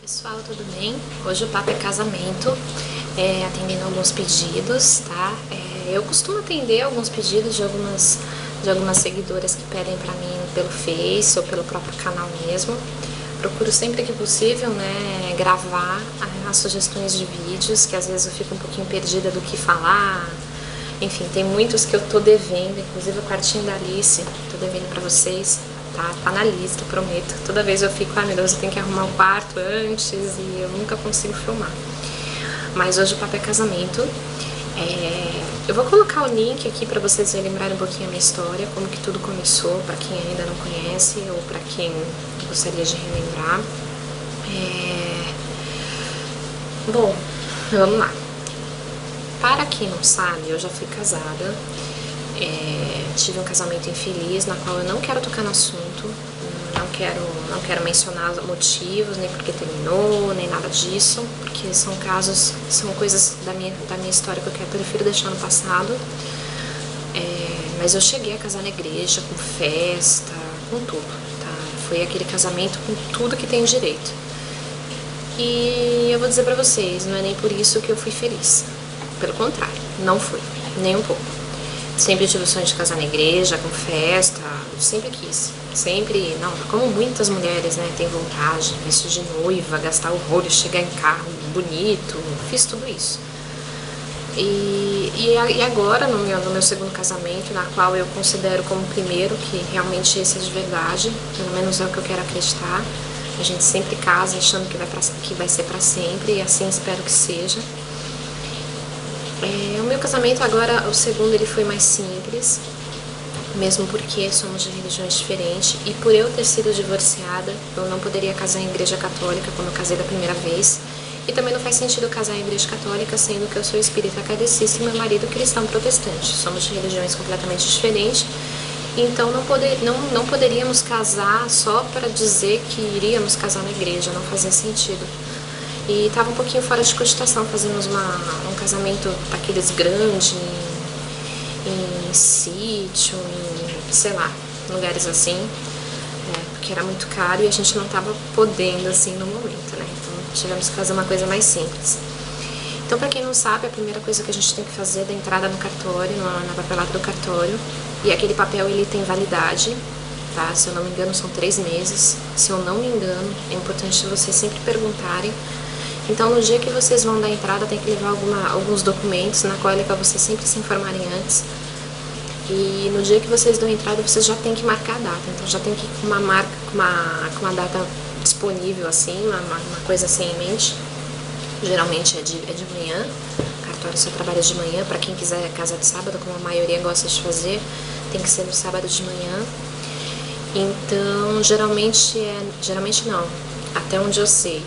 Pessoal, tudo bem? Hoje o papo é casamento, atendendo alguns pedidos, tá? Eu costumo atender alguns pedidos de algumas seguidoras que pedem pra mim pelo Face ou pelo próprio canal mesmo. Procuro sempre que possível, né, gravar as sugestões de vídeos, que às vezes eu fico um pouquinho perdida do que falar. Enfim, tem muitos que eu tô devendo, inclusive o quartinho da Alice, tô devendo pra vocês. Tá na lista, prometo. Toda vez eu fico, meu Deus, eu tenho que arrumar o quarto antes e eu nunca consigo filmar. Mas hoje o papo é casamento. Eu vou colocar o link aqui pra vocês relembrarem um pouquinho a minha história, como que tudo começou, pra quem ainda não conhece ou pra quem gostaria de relembrar. Bom, vamos lá. Para quem não sabe, eu já fui casada. Tive um casamento infeliz, na qual eu não quero tocar no assunto, não quero mencionar motivos, nem porque terminou, nem nada disso, porque são coisas da minha história que eu prefiro deixar no passado. Mas eu cheguei a casar na igreja, com festa, com tudo, tá? Foi aquele casamento com tudo que tem direito. E eu vou dizer pra vocês, não é nem por isso que eu fui feliz. Pelo contrário, não fui, nem um pouco. Sempre tive o sonho de casar na igreja, com festa, sempre quis. Sempre, não, como muitas mulheres, né, tem vontade, vestir de noiva, gastar horrores, chegar em carro bonito, fiz tudo isso. E agora, no meu segundo casamento, na qual eu considero como o primeiro, que realmente esse é de verdade, pelo menos é o que eu quero acreditar. A gente sempre casa achando que vai ser pra sempre, e assim espero que seja. O meu casamento agora, o segundo, ele foi mais simples, mesmo porque somos de religiões diferentes, e por eu ter sido divorciada, eu não poderia casar em igreja católica como eu casei da primeira vez, e também não faz sentido casar em igreja católica, sendo que eu sou espírita kardecista e meu marido cristão protestante. Somos de religiões completamente diferentes, então não poderíamos casar só para dizer que iríamos casar na igreja, não fazia sentido. E estava um pouquinho fora de cogitação fazermos um casamento daqueles grandes, em sítio, em, sei lá, lugares assim, porque era muito caro e a gente não estava podendo assim no momento, né? Então tivemos que fazer uma coisa mais simples. Então, para quem não sabe, a primeira coisa que a gente tem que fazer é da entrada no cartório, na papelada do cartório, e aquele papel ele tem validade, tá? Se eu não me engano são 3 meses, se eu não me engano, é importante vocês sempre perguntarem. Então, no dia que vocês vão dar entrada, tem que levar alguns documentos, na qual é para vocês sempre se informarem antes. E no dia que vocês dão entrada, vocês já tem que marcar a data. Então, já tem que ir com uma data disponível, assim, uma coisa assim em mente. Geralmente é de manhã, o cartório só trabalha de manhã. Para quem quiser casar de sábado, como a maioria gosta de fazer, tem que ser no sábado de manhã. Então, geralmente não. Até onde eu sei,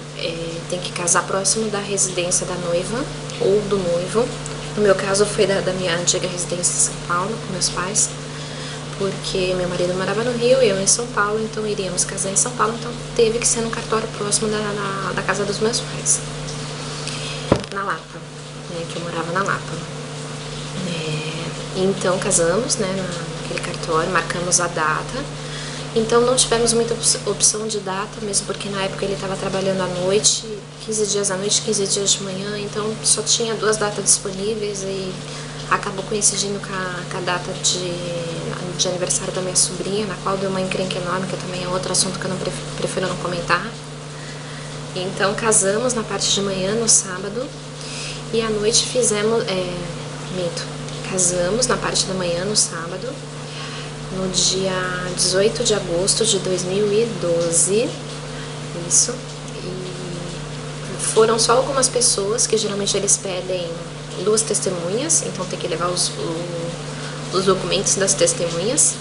tem que casar próximo da residência da noiva ou do noivo. No meu caso foi da minha antiga residência em São Paulo, com meus pais, porque meu marido morava no Rio e eu em São Paulo, então iríamos casar em São Paulo, então teve que ser num cartório próximo da casa dos meus pais, na Lapa, né, que eu morava na Lapa. Então casamos, né, naquele cartório, marcamos a data. Então não tivemos muita opção de data, mesmo porque na época ele estava trabalhando à noite, 15 dias à noite, 15 dias de manhã, então só tinha 2 datas disponíveis e acabou coincidindo com a data de aniversário da minha sobrinha, na qual deu uma encrenca enorme, que também é outro assunto que eu não prefiro não comentar. Então casamos na parte de manhã, no sábado, e à noite casamos na parte da manhã, no sábado, no dia 18 de agosto de 2012, isso, e foram só algumas pessoas, que geralmente eles pedem 2 testemunhas, então tem que levar os documentos das testemunhas,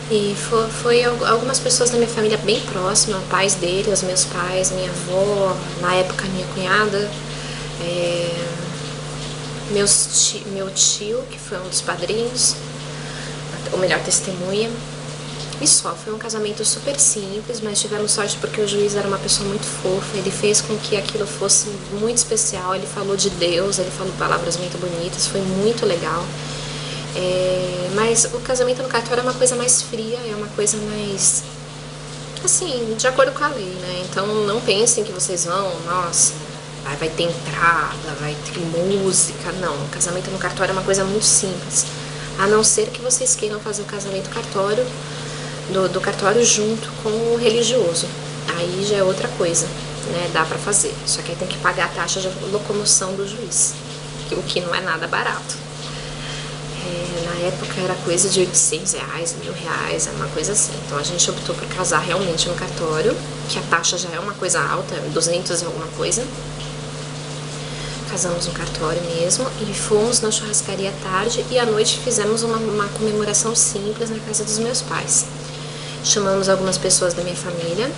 e foi algumas pessoas da minha família bem próxima, pais dele, os meus pais, minha avó, na época minha cunhada, meu tio, que foi um dos padrinhos, ou melhor, testemunha, e só. Foi um casamento super simples, mas tivemos sorte porque o juiz era uma pessoa muito fofa, ele fez com que aquilo fosse muito especial, ele falou de Deus, ele falou palavras muito bonitas, foi muito legal. Mas o casamento no cartório é uma coisa mais fria, é uma coisa mais assim, de acordo com a lei, né? Então não pensem que vocês vão, nossa, vai ter entrada, vai ter música. Não, o casamento no cartório é uma coisa muito simples. A não ser que vocês queiram fazer o casamento cartório, do cartório junto com o religioso. Aí já é outra coisa, né? Dá pra fazer. Só que aí tem que pagar a taxa de locomoção do juiz, o que não é nada barato. Na época era coisa de R$800, R$1.000, é uma coisa assim. Então a gente optou por casar realmente no cartório, que a taxa já é uma coisa alta, 200 e alguma coisa. Casamos no cartório mesmo e fomos na churrascaria à tarde e à noite fizemos uma comemoração simples na casa dos meus pais. Chamamos algumas pessoas da minha família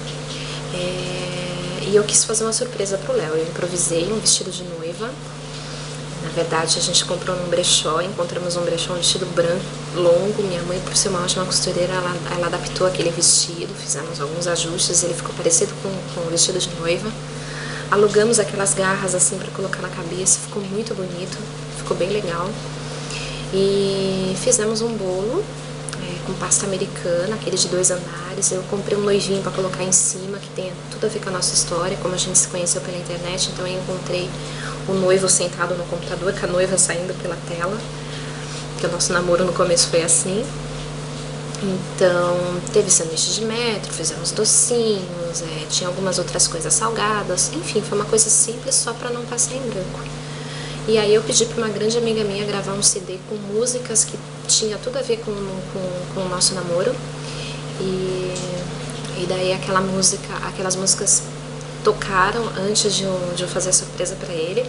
e eu quis fazer uma surpresa pro Léo. Eu improvisei um vestido de noiva. Na verdade, a gente comprou num brechó, encontramos um brechó, um vestido branco, longo. Minha mãe, por ser uma ótima costureira, ela adaptou aquele vestido, fizemos alguns ajustes, ele ficou parecido com o vestido de noiva. Alugamos aquelas garras assim para colocar na cabeça, ficou muito bonito, ficou bem legal. E fizemos um bolo com pasta americana, aquele de 2 andares. Eu comprei um noivinho para colocar em cima, que tem tudo a ver com a nossa história, como a gente se conheceu pela internet. Então eu encontrei o noivo sentado no computador, com a noiva saindo pela tela, que o nosso namoro no começo foi assim. Então teve sanduíche de metro, fizemos docinhos, tinha algumas outras coisas salgadas, enfim, foi uma coisa simples só para não passar em branco. E aí eu pedi para uma grande amiga minha gravar um CD com músicas que tinha tudo a ver com o nosso namoro. E daí aquelas músicas tocaram antes de eu fazer a surpresa para ele.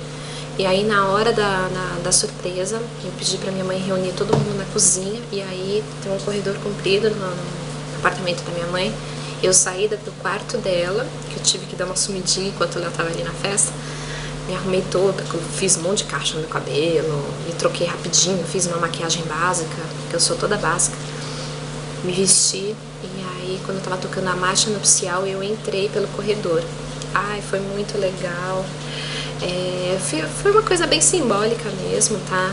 E aí na hora da surpresa, eu pedi pra minha mãe reunir todo mundo na cozinha. E aí tem um corredor comprido no apartamento da minha mãe. Eu saí do quarto dela, que eu tive que dar uma sumidinha enquanto ela tava ali na festa. Me arrumei toda, fiz um monte de caixa no meu cabelo, me troquei rapidinho, fiz uma maquiagem básica, que eu sou toda básica. Me vesti e aí quando eu tava tocando a marcha nupcial, eu entrei pelo corredor. Ai, foi muito legal. Foi uma coisa bem simbólica mesmo, tá?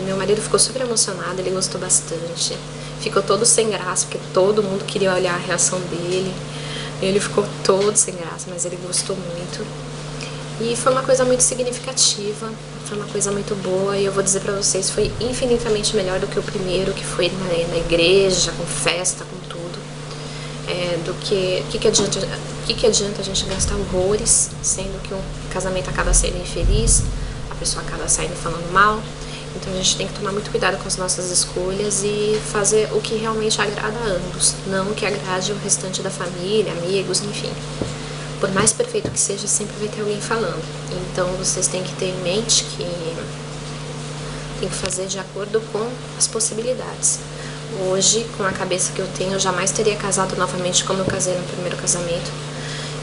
Meu marido ficou super emocionado, ele gostou bastante. Ficou todo sem graça, porque todo mundo queria olhar a reação dele. Ele ficou todo sem graça, mas ele gostou muito. E foi uma coisa muito significativa, foi uma coisa muito boa. E eu vou dizer pra vocês, foi infinitamente melhor do que o primeiro, que foi na igreja, com festa, com tudo. O que adianta a gente gastar horrores, sendo que um casamento acaba sendo infeliz, a pessoa acaba saindo falando mal. Então a gente tem que tomar muito cuidado com as nossas escolhas e fazer o que realmente agrada a ambos, não o que agrade o restante da família, amigos, enfim. Por mais perfeito que seja, sempre vai ter alguém falando. Então vocês têm que ter em mente que tem que fazer de acordo com as possibilidades. Hoje, com a cabeça que eu tenho, eu jamais teria casado novamente como eu casei no primeiro casamento.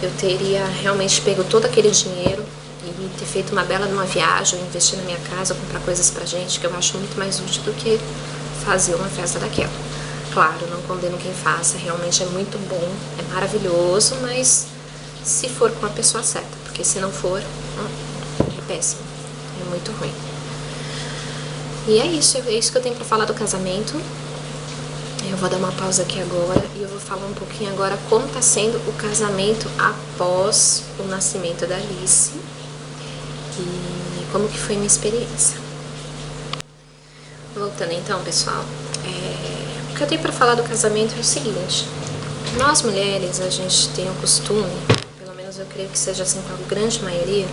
Eu teria realmente pego todo aquele dinheiro e ter feito uma bela numa viagem, investir na minha casa, comprar coisas pra gente, que eu acho muito mais útil do que fazer uma festa daquela. Claro, não condeno quem faça, realmente é muito bom, é maravilhoso, mas se for com a pessoa certa, porque se não for, é péssimo, é muito ruim. E é isso que eu tenho pra falar do casamento. Eu vou dar uma pausa aqui agora e eu vou falar um pouquinho agora como tá sendo o casamento após o nascimento da Alice e como que foi minha experiência. Voltando então, pessoal, o que eu tenho pra falar do casamento é o seguinte: nós mulheres, a gente tem o costume, pelo menos eu creio que seja assim com a grande maioria,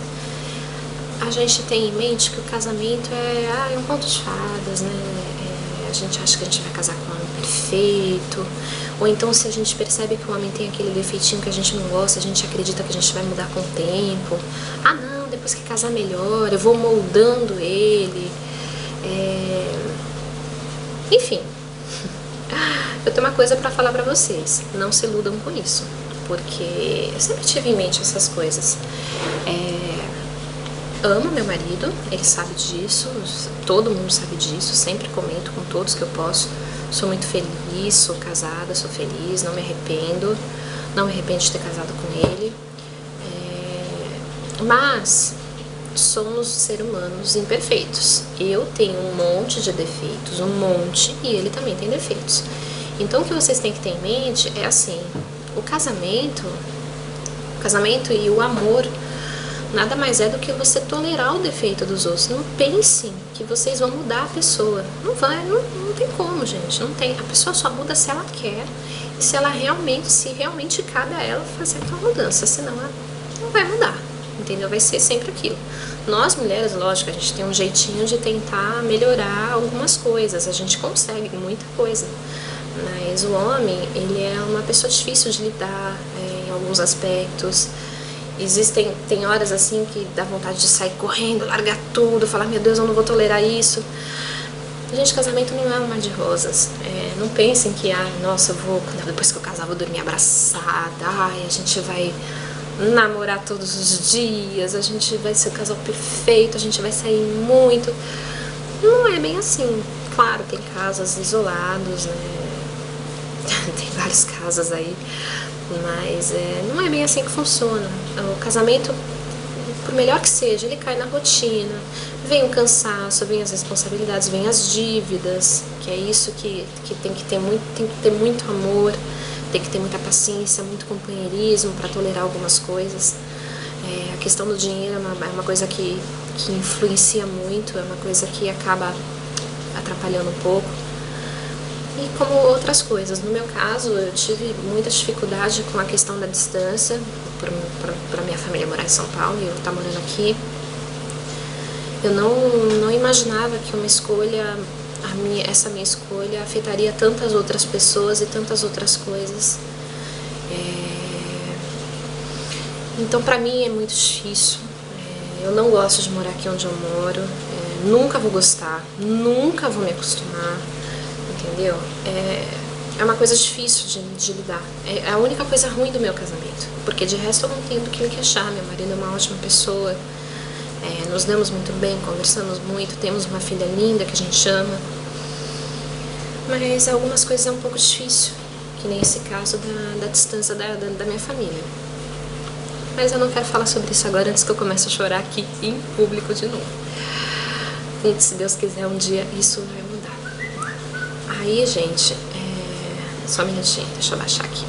a gente tem em mente que o casamento é um conto de fadas, né? A gente acha que a gente vai casar com um homem perfeito, ou então se a gente percebe que o homem tem aquele defeitinho que a gente não gosta, a gente acredita que a gente vai mudar com o tempo. Ah não, depois que casar melhor, eu vou moldando ele. Enfim, eu tenho uma coisa pra falar pra vocês: não se iludam com isso, porque eu sempre tive em mente essas coisas. Amo meu marido, ele sabe disso, todo mundo sabe disso, sempre comento com todos que eu posso. Sou muito feliz, sou casada, sou feliz, não me arrependo de ter casado com ele. Mas somos seres humanos imperfeitos. Eu tenho um monte de defeitos, e ele também tem defeitos. Então o que vocês têm que ter em mente é assim: o casamento e o amor nada mais é do que você tolerar o defeito dos outros. Não pensem que vocês vão mudar a pessoa. Não vai, não tem como, gente. Não tem. A pessoa só muda se ela quer e se realmente cabe a ela fazer aquela mudança. Senão ela não vai mudar, entendeu? Vai ser sempre aquilo. Nós mulheres, lógico, a gente tem um jeitinho de tentar melhorar algumas coisas. A gente consegue muita coisa. Mas o homem, ele é uma pessoa difícil de lidar em alguns aspectos. Tem horas assim que dá vontade de sair correndo, largar tudo, falar, meu Deus, eu não vou tolerar isso. Gente, casamento não é um mar de rosas. Não pensem que, nossa, depois que eu casar, vou dormir abraçada, a gente vai namorar todos os dias, a gente vai ser o casal perfeito, a gente vai sair muito. Não é bem assim. Claro, tem casos isolados, né? Tem vários casos aí, mas não é bem assim que funciona. O casamento, por melhor que seja, ele cai na rotina, vem o cansaço, vem as responsabilidades, vem as dívidas, que é isso que tem que ter muito amor, tem que ter muita paciência, muito companheirismo para tolerar algumas coisas. A questão do dinheiro é uma coisa que influencia muito, é uma coisa que acaba atrapalhando um pouco. E como outras coisas. No meu caso, eu tive muita dificuldade com a questão da distância, para minha família morar em São Paulo e eu estar morando aqui. Eu não imaginava que essa minha escolha afetaria tantas outras pessoas e tantas outras coisas. Então, para mim é muito difícil. Eu não gosto de morar aqui onde eu moro. Nunca vou gostar, nunca vou me acostumar. Entendeu? É uma coisa difícil de lidar. É a única coisa ruim do meu casamento. Porque de resto eu não tenho do que me queixar. Meu marido é uma ótima pessoa. Nos damos muito bem, conversamos muito. Temos uma filha linda que a gente ama. Mas algumas coisas é um pouco difícil. Que nem esse caso da distância da minha família. Mas eu não quero falar sobre isso agora antes que eu comece a chorar aqui em público de novo. E se Deus quiser, um dia isso vai mudar. Aí, gente, só um minutinho, deixa eu baixar aqui.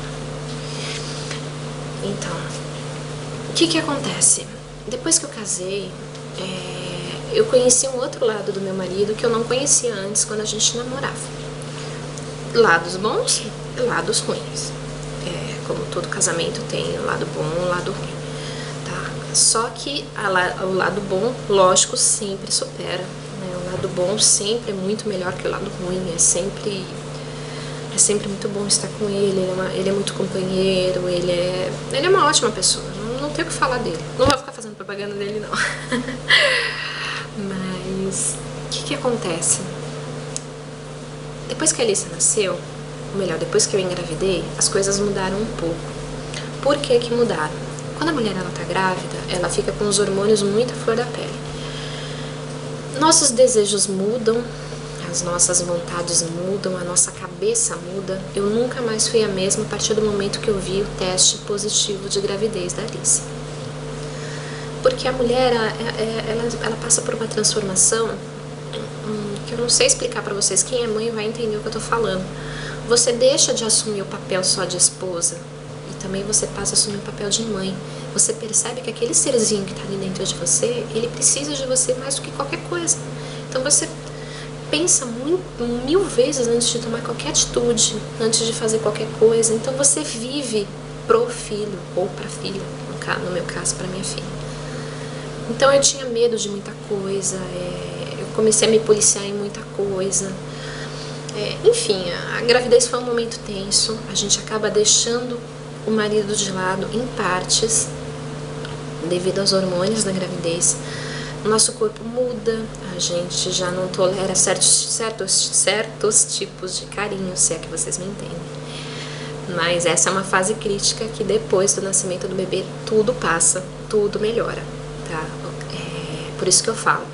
Então, o que acontece? Depois que eu casei, eu conheci um outro lado do meu marido que eu não conhecia antes quando a gente namorava. Lados bons e lados ruins. Como todo casamento tem o lado bom e o lado ruim. Tá? Só que o lado bom, lógico, sempre supera. O lado bom sempre é muito melhor que o lado ruim, é sempre muito bom estar com ele, ele é muito companheiro, ele é uma ótima pessoa, não tenho o que falar dele, não vou ficar fazendo propaganda dele não. Mas, o que acontece? Depois que a Alice nasceu, ou melhor, depois que eu engravidei, as coisas mudaram um pouco. Por que mudaram? Quando a mulher tá grávida, ela fica com os hormônios muito à flor da pele. Nossos desejos mudam, as nossas vontades mudam, a nossa cabeça muda. Eu nunca mais fui a mesma a partir do momento que eu vi o teste positivo de gravidez da Alice. Porque a mulher, ela passa por uma transformação que eu não sei explicar pra vocês. Quem é mãe vai entender o que eu tô falando. Você deixa de assumir o papel só de esposa e também você passa a assumir o papel de mãe. Você percebe que aquele serzinho que está ali dentro de você, ele precisa de você mais do que qualquer coisa. Então você pensa mil vezes antes de tomar qualquer atitude, antes de fazer qualquer coisa. Então você vive pro filho ou pra filha, no meu caso, pra minha filha. Então eu tinha medo de muita coisa, eu comecei a me policiar em muita coisa. Enfim, a gravidez foi um momento tenso, a gente acaba deixando o marido de lado em partes, devido aos hormônios da gravidez. O nosso corpo muda, a gente já não tolera certos tipos de carinho, se é que vocês me entendem. Mas essa é uma fase crítica que depois do nascimento do bebê tudo passa, tudo melhora, tá? Por isso que eu falo,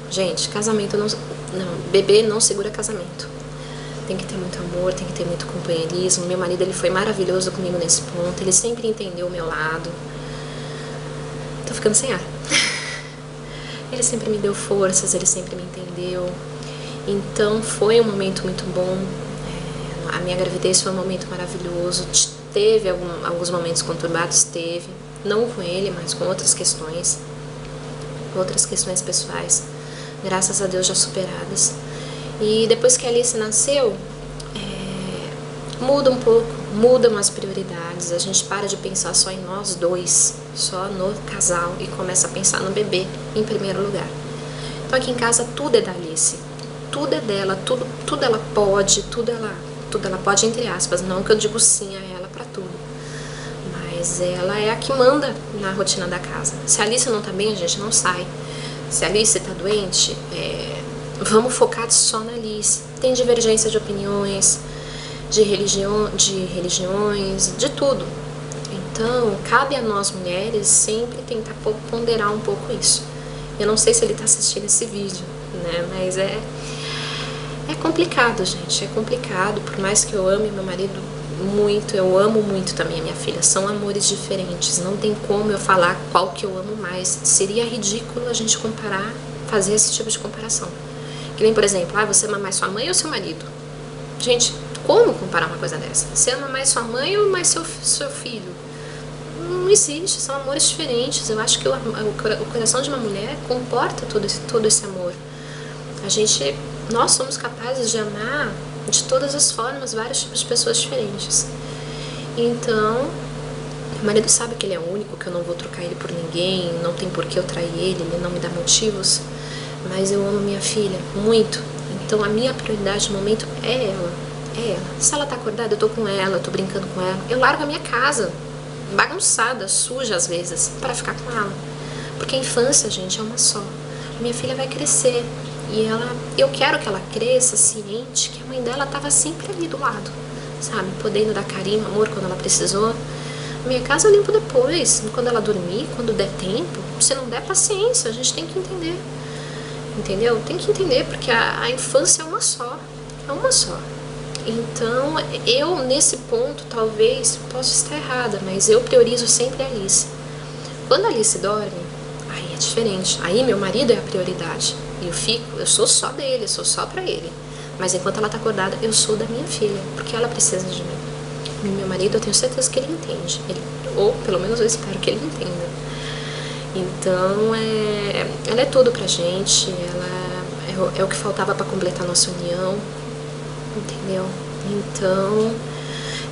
gente, casamento bebê não segura casamento. Tem que ter muito amor, tem que ter muito companheirismo. Meu marido, ele foi maravilhoso comigo nesse ponto, ele sempre entendeu o meu lado. Tô ficando sem ar. Ele sempre me deu forças, ele sempre me entendeu. Então foi um momento muito bom. A minha gravidez foi um momento maravilhoso. teve alguns momentos conturbados, teve, não com ele, mas com outras questões pessoais, graças a Deus já superadas. E depois que a Alice nasceu, muda um pouco, mudam as prioridades, a gente para de pensar só em nós dois, só no casal, e começa a pensar no bebê em primeiro lugar. Então aqui em casa tudo é da Alice, tudo é dela, tudo ela pode, tudo ela pode entre aspas, não que eu digo sim a ela pra tudo, mas ela é a que manda na rotina da casa. Se a Alice não tá bem, a gente não sai. Se a Alice tá doente, vamos focar só na Alice. Tem divergência de opiniões, de religiões, de tudo. Então, cabe a nós mulheres sempre tentar ponderar um pouco isso. Eu não sei se ele tá assistindo esse vídeo, né? Mas é complicado, gente. É complicado. Por mais que eu ame meu marido muito, eu amo muito também a minha filha. São amores diferentes. Não tem como eu falar qual que eu amo mais. Seria ridículo a gente comparar, fazer esse tipo de comparação. Que nem, por exemplo, você ama mais sua mãe ou seu marido? Gente, como comparar uma coisa dessa? Você ama mais sua mãe ou mais seu filho? Não existe, são amores diferentes. Eu acho que o coração de uma mulher comporta todo esse amor. Nós somos capazes de amar de todas as formas vários tipos de pessoas diferentes. Então, meu marido sabe que ele é único, que eu não vou trocar ele por ninguém, não tem por que eu trair ele não me dá motivos, mas eu amo minha filha muito. Então a minha prioridade no momento é ela. Se ela tá acordada, eu tô com ela, eu tô brincando com ela. Eu largo a minha casa, bagunçada, suja às vezes, para ficar com ela. Porque a infância, gente, é uma só. Minha filha vai crescer e eu quero que ela cresça ciente que a mãe dela tava sempre ali do lado, sabe? Podendo dar carinho, amor quando ela precisou. A minha casa eu limpo depois, quando ela dormir, quando der tempo. Se não der, paciência, a gente tem que entender. Entendeu? Tem que entender, porque a infância é uma só. É uma só. Então, eu nesse ponto talvez possa estar errada, mas eu priorizo sempre a Alice. Quando a Alice dorme, aí é diferente. Aí meu marido é a prioridade. E eu sou só dele, eu sou só pra ele. Mas enquanto ela tá acordada, eu sou da minha filha, porque ela precisa de mim. E meu marido, eu tenho certeza que ele entende. Ou pelo menos eu espero que ele entenda. Então, ela é tudo pra gente. Ela é o que faltava pra completar a nossa união. Entendeu? Então,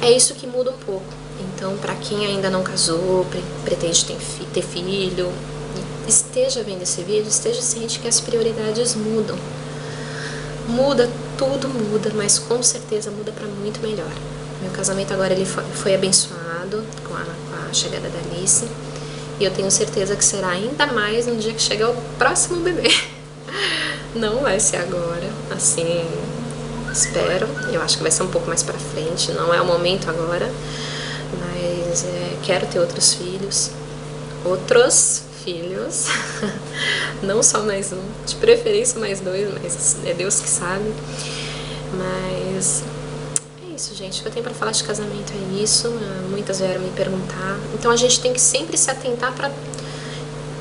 é isso que muda um pouco. Então, pra quem ainda não casou, pretende ter filho, esteja vendo esse vídeo, esteja ciente que as prioridades mudam. Tudo muda, mas com certeza muda pra muito melhor. Meu casamento agora ele foi abençoado com a chegada da Alice. E eu tenho certeza que será ainda mais no dia que chegar o próximo bebê. Não vai ser agora, assim... Espero, eu acho que vai ser um pouco mais pra frente, não é o momento agora, mas quero ter outros filhos, não só mais um, de preferência mais dois, mas é Deus que sabe. Mas é isso, gente, o que eu tenho pra falar de casamento é isso. Muitas vieram me perguntar, então a gente tem que sempre se atentar pra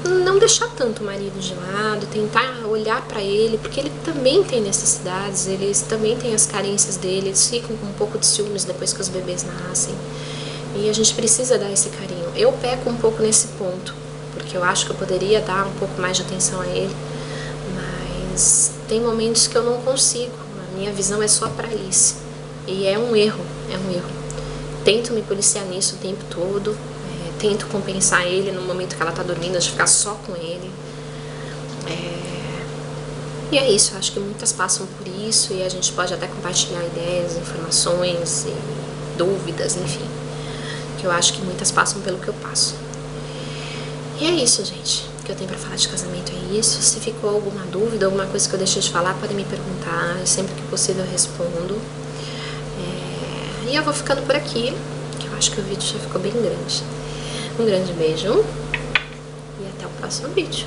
não deixar tanto o marido de lado, tentar olhar pra ele, porque ele também tem necessidades, eles também têm as carências dele, eles ficam com um pouco de ciúmes depois que os bebês nascem, e a gente precisa dar esse carinho. Eu peco um pouco nesse ponto, porque eu acho que eu poderia dar um pouco mais de atenção a ele, mas tem momentos que eu não consigo, a minha visão é só pra Alice, e é um erro. Tento me policiar nisso o tempo todo, tento compensar ele no momento que ela tá dormindo, de ficar só com ele. E é isso, eu acho que muitas passam por isso e a gente pode até compartilhar ideias, informações e dúvidas, enfim. Que eu acho que muitas passam pelo que eu passo. E é isso, gente. O que eu tenho pra falar de casamento é isso. Se ficou alguma dúvida, alguma coisa que eu deixei de falar, podem me perguntar. Sempre que possível eu respondo. E eu vou ficando por aqui, que eu acho que o vídeo já ficou bem grande. Um grande beijo e até o próximo vídeo.